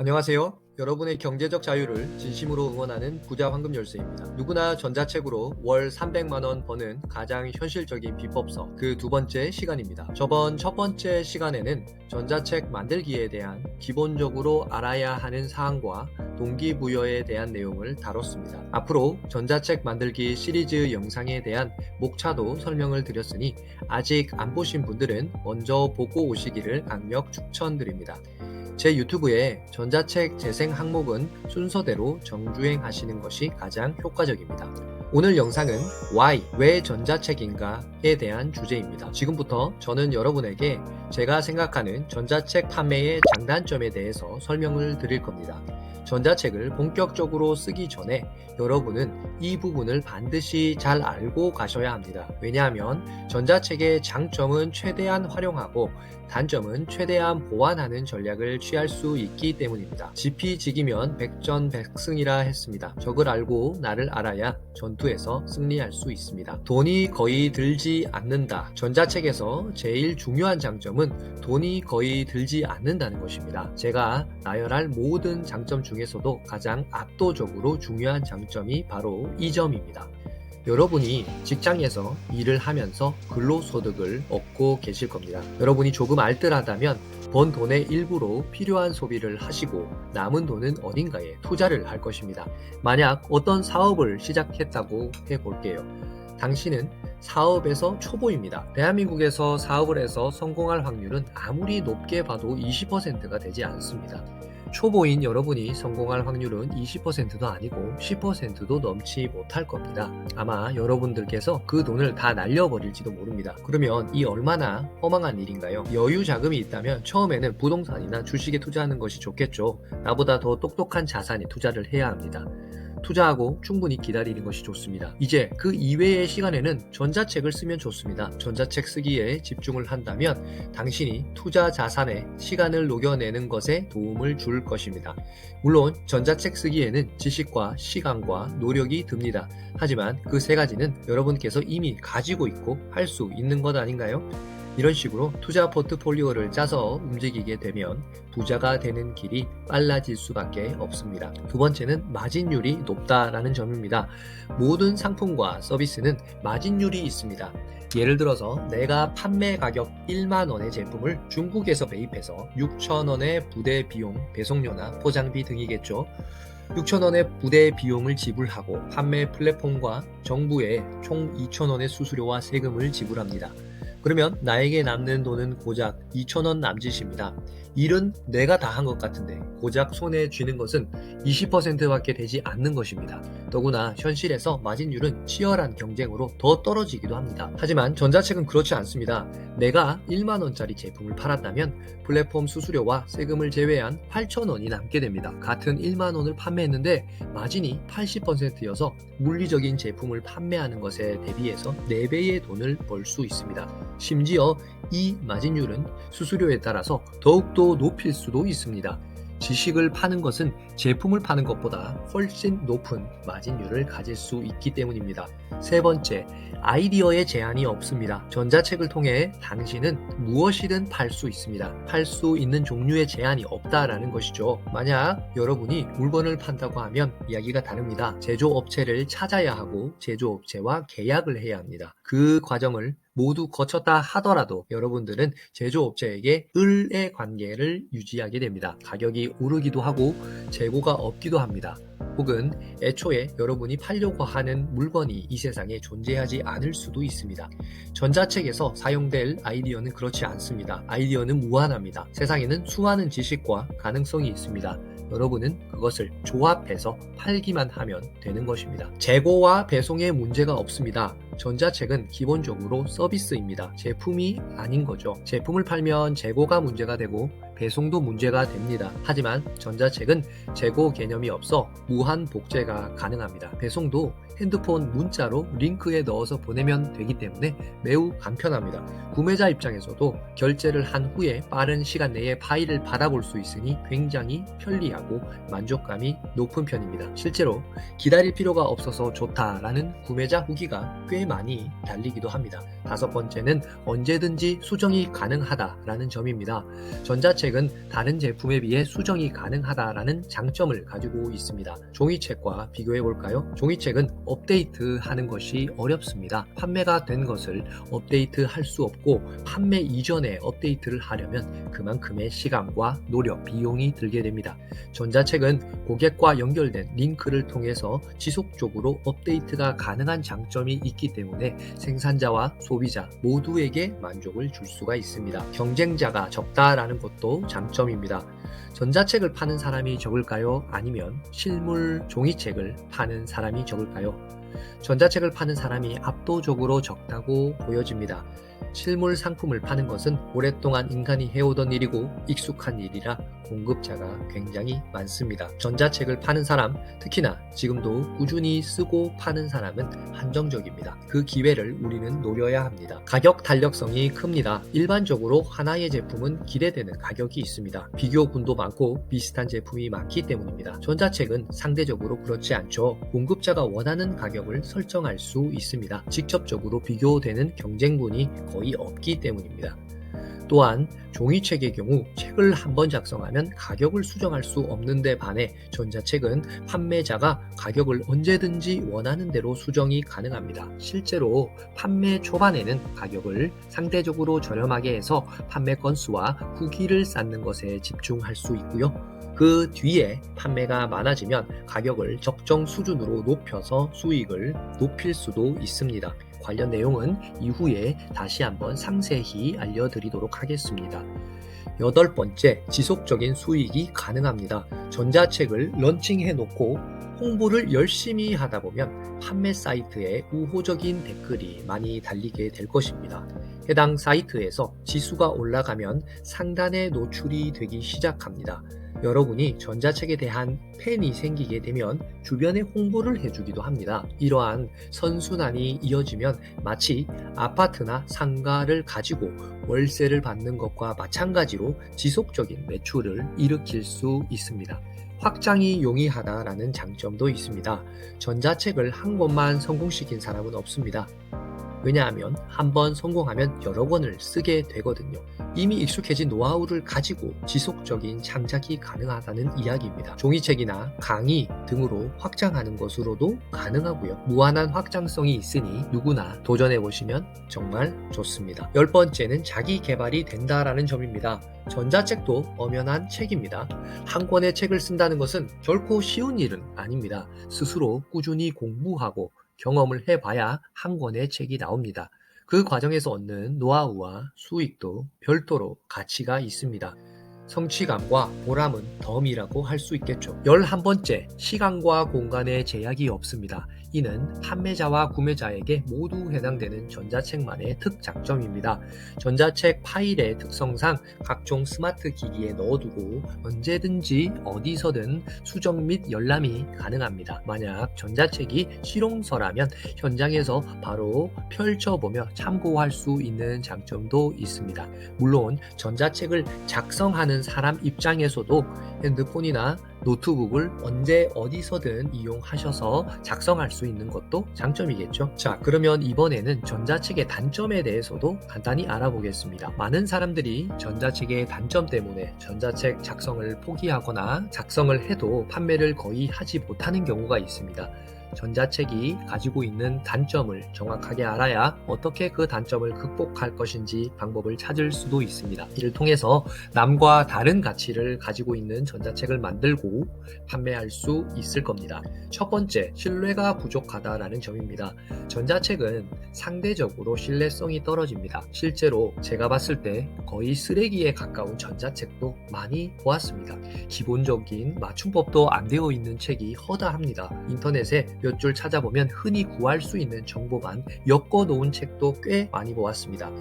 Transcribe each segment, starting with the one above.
안녕하세요. 여러분의 경제적 자유를 진심으로 응원하는 부자 황금 열쇠입니다. 누구나 전자책으로 월 300만 원 버는 가장 현실적인 비법서 그 두 번째 시간입니다. 저번 첫 번째 시간에는 전자책 만들기에 대한 기본적으로 알아야 하는 사항과 동기부여에 대한 내용을 다뤘습니다. 앞으로 전자책 만들기 시리즈 영상에 대한 목차도 설명을 드렸으니 아직 안 보신 분들은 먼저 보고 오시기를 강력 추천드립니다. 제 유튜브에 전자책 재생 항목은 순서대로 정주행하시는 것이 가장 효과적입니다. 오늘 영상은 Why? 왜 전자책인가에 대한 주제입니다. 지금부터 저는 여러분에게 제가 생각하는 전자책 판매의 장단점에 대해서 설명을 드릴 겁니다. 전자책을 본격적으로 쓰기 전에 여러분은 이 부분을 반드시 잘 알고 가셔야 합니다. 왜냐하면 전자책의 장점은 최대한 활용하고 단점은 최대한 보완하는 전략을 취할 수 있기 때문입니다. 지피지기면 백전백승이라 했습니다. 적을 알고 나를 알아야 전투에서 승리할 수 있습니다. 돈이 거의 들지 않는다. 전자책에서 제일 중요한 장점은 돈이 거의 들지 않는다는 것입니다. 제가 나열할 모든 장점 중에서도 가장 압도적으로 중요한 장점이 바로 이 점입니다. 여러분이 직장에서 일을 하면서 근로소득을 얻고 계실 겁니다. 여러분이 조금 알뜰하다면 번 돈의 일부로 필요한 소비를 하시고 남은 돈은 어딘가에 투자를 할 것입니다. 만약 어떤 사업을 시작했다고 해볼게요. 당신은 사업에서 초보입니다. 대한민국에서 사업을 해서 성공할 확률은 아무리 높게 봐도 20%가 되지 않습니다. 초보인 여러분이 성공할 확률은 20%도 아니고 10%도 넘지 못할 겁니다. 아마 여러분들께서 그 돈을 다 날려버릴지도 모릅니다. 그러면 이 얼마나 허망한 일인가요? 여유 자금이 있다면 처음에는 부동산이나 주식에 투자하는 것이 좋겠죠. 나보다 더 똑똑한 자산에 투자를 해야 합니다. 투자하고 충분히 기다리는 것이 좋습니다. 이제 그 이외의 시간에는 전자책을 쓰면 좋습니다. 전자책 쓰기에 집중을 한다면 당신이 투자 자산에 시간을 녹여내는 것에 도움을 줄 것입니다. 물론 전자책 쓰기에는 지식과 시간과 노력이 듭니다. 하지만 그 세 가지는 여러분께서 이미 가지고 있고 할 수 있는 것 아닌가요? 이런 식으로 투자 포트폴리오를 짜서 움직이게 되면 부자가 되는 길이 빨라질 수밖에 없습니다. 두 번째는 마진율이 높다라는 점입니다. 모든 상품과 서비스는 마진율이 있습니다. 예를 들어서 내가 판매 가격 1만 원의 제품을 중국에서 매입해서 6천 원의 부대 비용, 배송료나 포장비 등이겠죠. 6천 원의 부대 비용을 지불하고 판매 플랫폼과 정부에 총 2천 원의 수수료와 세금을 지불합니다. 그러면 나에게 남는 돈은 고작 2,000원 남짓입니다. 일은 내가 다 한 것 같은데 고작 손에 쥐는 것은 20%밖에 되지 않는 것입니다. 더구나 현실에서 마진율은 치열한 경쟁으로 더 떨어지기도 합니다. 하지만 전자책은 그렇지 않습니다. 내가 1만 원짜리 제품을 팔았다면 플랫폼 수수료와 세금을 제외한 8,000원이 남게 됩니다. 같은 1만 원을 판매했는데 마진이 80%여서 물리적인 제품을 판매하는 것에 대비해서 4배의 돈을 벌 수 있습니다. 심지어 이 마진율은 수수료에 따라서 더욱더 높일 수도 있습니다. 지식을 파는 것은 제품을 파는 것보다 훨씬 높은 마진율을 가질 수 있기 때문입니다. 세 번째, 아이디어의 제한이 없습니다. 전자책을 통해 당신은 무엇이든 팔 수 있습니다. 팔 수 있는 종류의 제한이 없다라는 것이죠. 만약 여러분이 물건을 판다고 하면 이야기가 다릅니다. 제조업체를 찾아야 하고 제조업체와 계약을 해야 합니다. 그 과정을 모두 거쳤다 하더라도 여러분들은 제조업체에게 을의 관계를 유지하게 됩니다. 가격이 오르기도 하고 재고가 없기도 합니다. 혹은 애초에 여러분이 팔려고 하는 물건이 이 세상에 존재하지 않을 수도 있습니다. 전자책에서 사용될 아이디어는 그렇지 않습니다. 아이디어는 무한합니다. 세상에는 수많은 지식과 가능성이 있습니다. 여러분은 그것을 조합해서 팔기만 하면 되는 것입니다. 재고와 배송에 문제가 없습니다. 전자책은 기본적으로 서비스입니다. 제품이 아닌 거죠. 제품을 팔면 재고가 문제가 되고 배송도 문제가 됩니다. 하지만 전자책은 재고 개념이 없어 무한 복제가 가능합니다. 배송도 핸드폰 문자로 링크에 넣어서 보내면 되기 때문에 매우 간편합니다. 구매자 입장에서도 결제를 한 후에 빠른 시간 내에 파일을 받아볼 수 있으니 굉장히 편리하고 만족감이 높은 편입니다. 실제로 기다릴 필요가 없어서 좋다라는 구매자 후기가 꽤 많이 달리기도 합니다. 다섯 번째는 언제든지 수정이 가능하다라는 점입니다. 전자책은 다른 제품에 비해 수정이 가능하다라는 장점을 가지고 있습니다. 종이책과 비교해 볼까요? 종이책은 업데이트하는 것이 어렵습니다. 판매가 된 것을 업데이트할 수 없고 판매 이전에 업데이트를 하려면 그만큼의 시간과 노력, 비용이 들게 됩니다. 전자책은 고객과 연결된 링크를 통해서 지속적으로 업데이트가 가능한 장점이 있기 때문에 생산자와 소비자 모두에게 만족을 줄 수가 있습니다. 경쟁자가 적다라는 것도 장점입니다. 전자책을 파는 사람이 적을까요? 아니면 실물 종이책을 파는 사람이 적을까요? 전자책을 파는 사람이 압도적으로 적다고 보여집니다. 실물 상품을 파는 것은 오랫동안 인간이 해오던 일이고 익숙한 일이라 공급자가 굉장히 많습니다. 전자책을 파는 사람, 특히나 지금도 꾸준히 쓰고 파는 사람은 한정적입니다. 그 기회를 우리는 노려야 합니다. 가격 탄력성이 큽니다. 일반적으로 하나의 제품은 기대되는 가격이 있습니다. 비교군도 많고 비슷한 제품이 많기 때문입니다. 전자책은 상대적으로 그렇지 않죠. 공급자가 원하는 가격을 설정할 수 있습니다. 직접적으로 비교되는 경쟁군이 거의 없기 때문입니다. 또한 종이책의 경우 책을 한번 작성하면 가격을 수정할 수 없는데 반해 전자책은 판매자가 가격을 언제든지 원하는 대로 수정이 가능합니다. 실제로 판매 초반에는 가격을 상대적으로 저렴하게 해서 판매 건수와 후기를 쌓는 것에 집중할 수 있고요. 그 뒤에 판매가 많아지면 가격을 적정 수준으로 높여서 수익을 높일 수도 있습니다. 관련 내용은 이후에 다시 한번 상세히 알려드리도록 하겠습니다. 여덟 번째, 지속적인 수익이 가능합니다. 전자책을 런칭해 놓고 홍보를 열심히 하다 보면 판매 사이트에 우호적인 댓글이 많이 달리게 될 것입니다. 해당 사이트에서 지수가 올라가면 상단에 노출이 되기 시작합니다. 여러분이 전자책에 대한 팬이 생기게 되면 주변에 홍보를 해주기도 합니다. 이러한 선순환이 이어지면 마치 아파트나 상가를 가지고 월세를 받는 것과 마찬가지로 지속적인 매출을 일으킬 수 있습니다. 확장이 용이하다라는 장점도 있습니다. 전자책을 한 권만 성공시킨 사람은 없습니다. 왜냐하면 한 번 성공하면 여러 권을 쓰게 되거든요. 이미 익숙해진 노하우를 가지고 지속적인 창작이 가능하다는 이야기입니다. 종이책이나 강의 등으로 확장하는 것으로도 가능하고요. 무한한 확장성이 있으니 누구나 도전해보시면 정말 좋습니다. 열 번째는 자기 개발이 된다라는 점입니다. 전자책도 엄연한 책입니다. 한 권의 책을 쓴다는 것은 결코 쉬운 일은 아닙니다. 스스로 꾸준히 공부하고 경험을 해봐야 한 권의 책이 나옵니다. 그 과정에서 얻는 노하우와 수익도 별도로 가치가 있습니다. 성취감과 보람은 덤이라고 할 수 있겠죠. 11번째, 시간과 공간의 제약이 없습니다. 이는 판매자와 구매자에게 모두 해당되는 전자책만의 특장점입니다. 전자책 파일의 특성상 각종 스마트 기기에 넣어두고 언제든지 어디서든 수정 및 열람이 가능합니다. 만약 전자책이 실용서라면 현장에서 바로 펼쳐보며 참고할 수 있는 장점도 있습니다. 물론 전자책을 작성하는 사람 입장에서도 핸드폰이나 노트북을 언제 어디서든 이용하셔서 작성할 수 있는 것도 장점이겠죠. 자, 그러면 이번에는 전자책의 단점에 대해서도 간단히 알아보겠습니다. 많은 사람들이 전자책의 단점 때문에 전자책 작성을 포기하거나 작성을 해도 판매를 거의 하지 못하는 경우가 있습니다. 전자책이 가지고 있는 단점을 정확하게 알아야 어떻게 그 단점을 극복할 것인지 방법을 찾을 수도 있습니다. 이를 통해서 남과 다른 가치를 가지고 있는 전자책을 만들고 판매할 수 있을 겁니다. 첫 번째, 신뢰가 부족하다라는 점입니다. 전자책은 상대적으로 신뢰성이 떨어집니다. 실제로 제가 봤을 때 거의 쓰레기에 가까운 전자책도 많이 보았습니다. 기본적인 맞춤법도 안 되어 있는 책이 허다합니다. 인터넷에 몇 줄 찾아보면 흔히 구할 수 있는 정보만 엮어 놓은 책도 꽤 많이 보았습니다.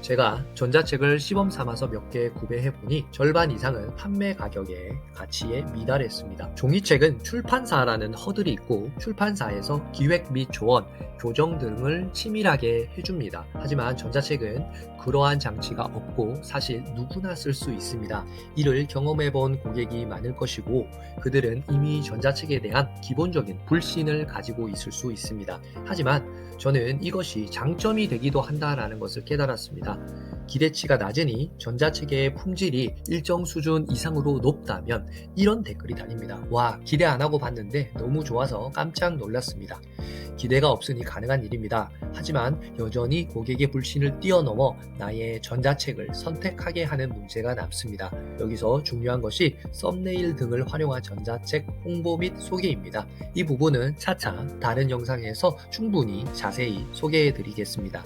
제가 전자책을 시범 삼아서 몇 개 구매해보니 절반 이상은 판매 가격의 가치에 미달했습니다. 종이책은 출판사라는 허들이 있고 출판사에서 기획 및 조언, 교정 등을 치밀하게 해줍니다. 하지만 전자책은 그러한 장치가 없고 사실 누구나 쓸 수 있습니다. 이를 경험해본 고객이 많을 것이고 그들은 이미 전자책에 대한 기본적인 불신을 가지고 있을 수 있습니다. 하지만 저는 이것이 장점이 되기도 한다는 것을 깨달았습니다. 기대치가 낮으니 전자책의 품질이 일정 수준 이상으로 높다면 이런 댓글이 달립니다. 와, 기대 안 하고 봤는데 너무 좋아서 깜짝 놀랐습니다. 기대가 없으니 가능한 일입니다. 하지만 여전히 고객의 불신을 뛰어넘어 나의 전자책을 선택하게 하는 문제가 남습니다. 여기서 중요한 것이 썸네일 등을 활용한 전자책 홍보 및 소개입니다. 이 부분은 차차 다른 영상에서 충분히 자세히 소개해 드리겠습니다.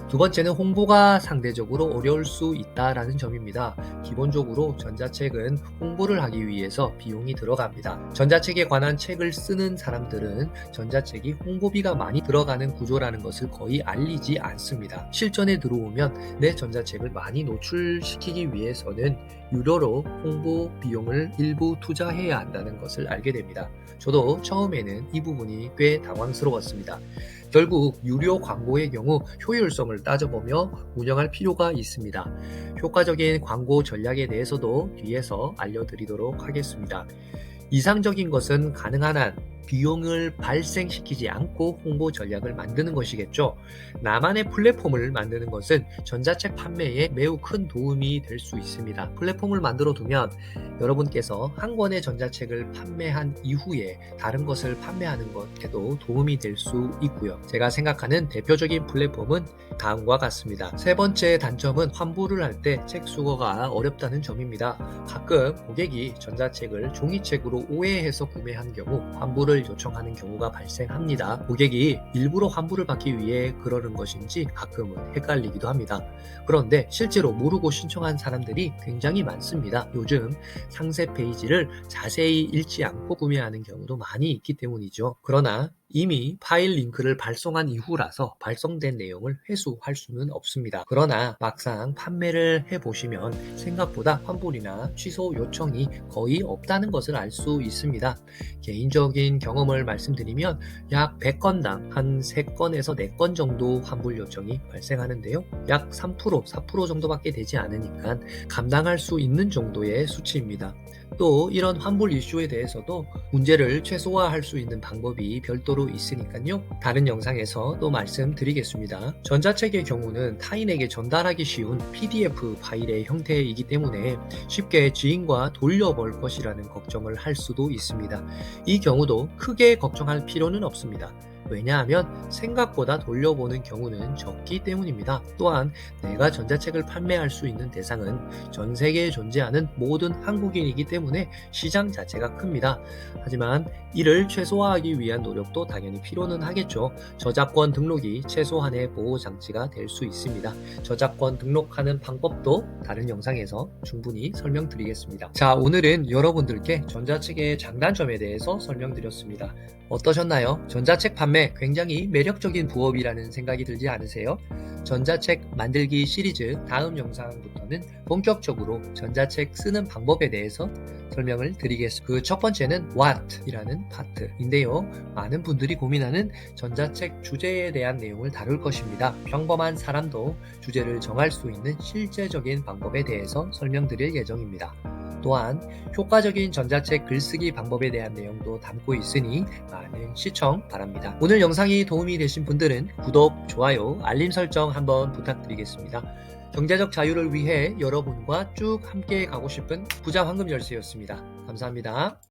두 번째는 홍보가 상대적으로 어려울 수 있다라는 점입니다. 기본적으로 전자책은 홍보를 하기 위해서 비용이 들어갑니다. 전자책에 관한 책을 쓰는 사람들은 전자책이 홍보비가 많이 들어가는 구조라는 것을 거의 알리지 않습니다. 실전에 들어오면 내 전자책을 많이 노출시키기 위해서는 유료로 홍보 비용을 일부 투자해야 한다는 것을 알게 됩니다. 저도 처음에는 이 부분이 꽤 당황스러웠습니다. 결국 유료 광고의 경우 효율성을 따져보며 운영할 필요가 있습니다. 효과적인 광고 전략에 대해서도 뒤에서 알려드리도록 하겠습니다. 이상적인 것은 가능한 한 비용을 발생시키지 않고 홍보 전략을 만드는 것이겠죠. 나만의 플랫폼을 만드는 것은 전자책 판매에 매우 큰 도움이 될 수 있습니다. 플랫폼을 만들어 두면 여러분께서 한 권의 전자책을 판매한 이후에 다른 것을 판매하는 것에도 도움이 될 수 있고요. 제가 생각하는 대표적인 플랫폼은 다음과 같습니다. 세 번째 단점은 환불을 할 때 책 수거가 어렵다는 점입니다. 가끔 고객이 전자책을 종이책으로 오해해서 구매한 경우 환불을 요청하는 경우가 발생합니다. 고객이 일부러 환불을 받기 위해 그러는 것인지 가끔은 헷갈리기도 합니다. 그런데 실제로 모르고 신청한 사람들이 굉장히 많습니다. 요즘 상세 페이지를 자세히 읽지 않고 구매하는 경우도 많이 있기 때문이죠. 그러나 이미 파일 링크를 발송한 이후라서 발송된 내용을 회수할 수는 없습니다. 그러나 막상 판매를 해보시면 생각보다 환불이나 취소 요청이 거의 없다는 것을 알 수 있습니다. 개인적인 경험을 말씀드리면 약 100건당 한 3건에서 4건 정도 환불 요청이 발생하는데요. 약 3%, 4% 정도밖에 되지 않으니까 감당할 수 있는 정도의 수치입니다. 또 이런 환불 이슈에 대해서도 문제를 최소화할 수 있는 방법이 별도로 있으니까요. 다른 영상에서 또 말씀드리겠습니다. 전자책의 경우는 타인에게 전달하기 쉬운 PDF 파일의 형태이기 때문에 쉽게 지인과 돌려볼 것이라는 걱정을 할 수도 있습니다. 이 경우도 크게 걱정할 필요는 없습니다. 왜냐하면 생각보다 돌려보는 경우는 적기 때문입니다. 또한 내가 전자책을 판매할 수 있는 대상은 전 세계에 존재하는 모든 한국인이기 때문에 시장 자체가 큽니다. 하지만 이를 최소화하기 위한 노력도 당연히 필요는 하겠죠. 저작권 등록이 최소한의 보호장치가 될 수 있습니다. 저작권 등록하는 방법도 다른 영상에서 충분히 설명드리겠습니다. 자, 오늘은 여러분들께 전자책의 장단점에 대해서 설명드렸습니다. 어떠셨나요? 전자책 판매 굉장히 매력적인 부업이라는 생각이 들지 않으세요? 전자책 만들기 시리즈 다음 영상부터는 본격적으로 전자책 쓰는 방법에 대해서 설명을 드리겠습니다. 그 첫 번째는 What이라는 파트인데요. 많은 분들이 고민하는 전자책 주제에 대한 내용을 다룰 것입니다. 평범한 사람도 주제를 정할 수 있는 실제적인 방법에 대해서 설명드릴 예정입니다. 또한 효과적인 전자책 글쓰기 방법에 대한 내용도 담고 있으니 많은 시청 바랍니다. 오늘 영상이 도움이 되신 분들은 구독, 좋아요, 알림 설정 한번 부탁드리겠습니다. 경제적 자유를 위해 여러분과 쭉 함께 가고 싶은 부자 황금 열쇠였습니다. 감사합니다.